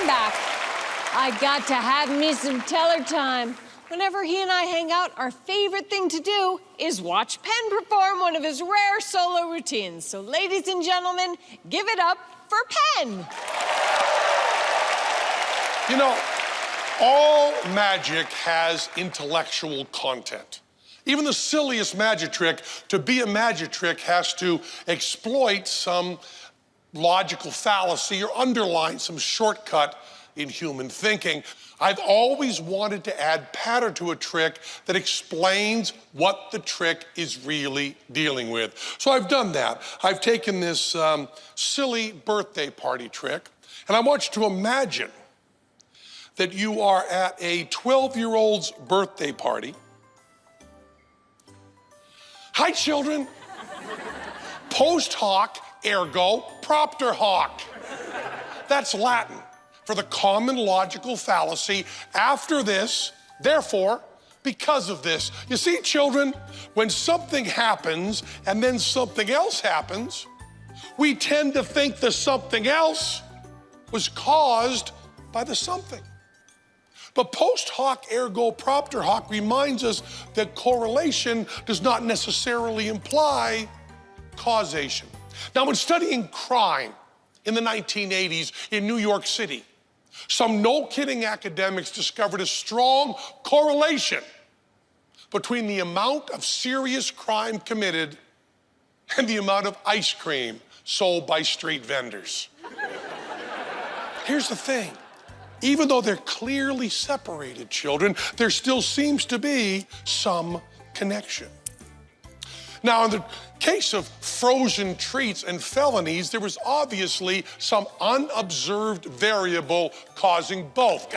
I'm back. I got to have me some Teller time. Whenever he and I hang out, our favorite thing to do is watch Penn perform one of his rare solo routines. So ladies and gentlemen, give it up for Penn. You know, all magic has intellectual content. Even the silliest magic trick, to be a magic trick, has to exploit some logical fallacy or underline some shortcut in human thinking. I've always wanted to add pattern to a trick that explains what the trick is really dealing with. So I've done that. I've taken this silly birthday party trick, and I want you to imagine that you are at a 12-year-old's birthday party. Hi, children. Post hoc, ergo propter hoc. That's Latin for the common logical fallacy. After this, therefore, because of this. You see, children, when something happens and then something else happens, we tend to think the something else was caused by the something. But post hoc ergo propter hoc reminds us that correlation does not necessarily imply causation. Now, when studying crime in the 1980s in New York City, some no-kidding academics discovered a strong correlation between the amount of serious crime committed and the amount of ice cream sold by street vendors. Here's the thing. Even though they're clearly separated, children, there still seems to be some connection. Now, in the case of frozen treats and felonies, there was obviously some unobserved variable causing both.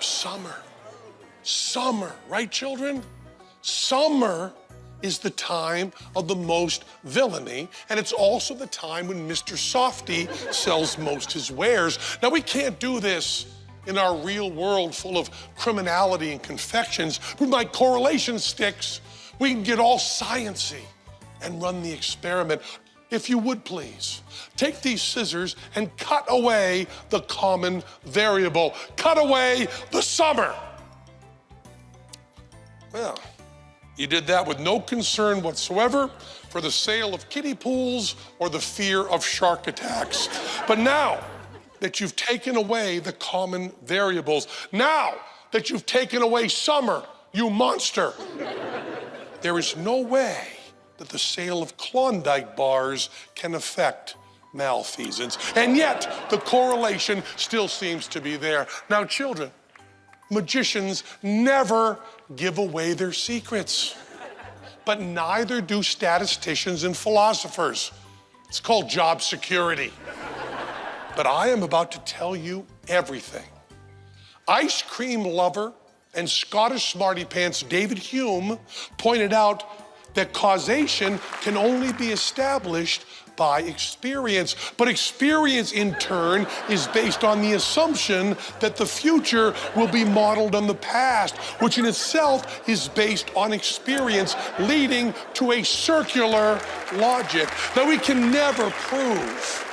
Summer, right, children? Summer is the time of the most villainy, and it's also the time when Mr. Softy sells most his wares. Now, we can't do this in our real world full of criminality and confections. With my correlation sticks, we can get all science-y and run the experiment. If you would please, take these scissors and cut away the common variable. Cut away the summer. Well, you did that with no concern whatsoever for the sale of kiddie pools or the fear of shark attacks. But now that you've taken away the common variables, now that you've taken away summer, you monster, there is no way that the sale of Klondike bars can affect malfeasance. And yet, the correlation still seems to be there. Now, children, magicians never give away their secrets, but neither do statisticians and philosophers. It's called job security. But I am about to tell you everything. Ice cream lover and Scottish smarty pants David Hume pointed out that causation can only be established by experience. But experience, in turn, is based on the assumption that the future will be modeled on the past, which in itself is based on experience, leading to a circular logic. Now, we can never prove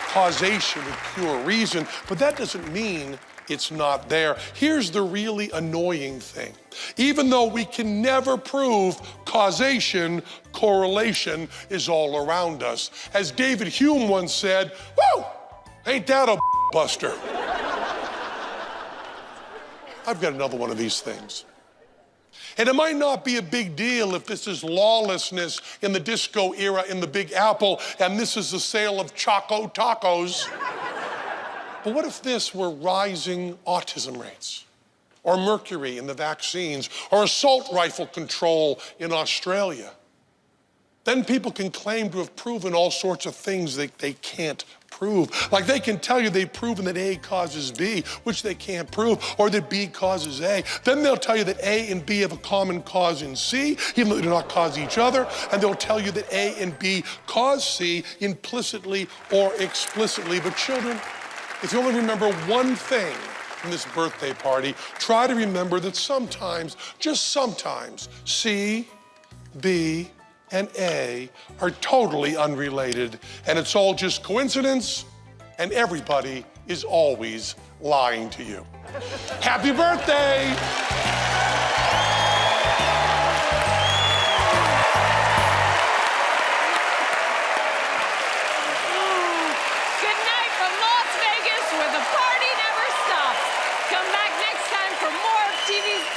causation with pure reason, but that doesn't mean it's not there. Here's the really annoying thing. Even though we can never prove causation, correlation is all around us. As David Hume once said, "Woo, ain't that a buster?" I've got another one of these things. And it might not be a big deal if this is lawlessness in the disco era in the Big Apple and this is the sale of Choco Tacos. But what if this were rising autism rates, or mercury in the vaccines, or assault rifle control in Australia? Then people can claim to have proven all sorts of things that they can't prove. Like they can tell you they've proven that A causes B, which they can't prove, or that B causes A. Then they'll tell you that A and B have a common cause in C, even though they do not cause each other. And they'll tell you that A and B cause C implicitly or explicitly. But children, if you only remember one thing from this birthday party, try to remember that sometimes, just sometimes, C, B, and A are totally unrelated, and it's all just coincidence and everybody is always lying to you. Happy birthday! Good night from Las Vegas, where the party never stops. Come back next time for more of TV's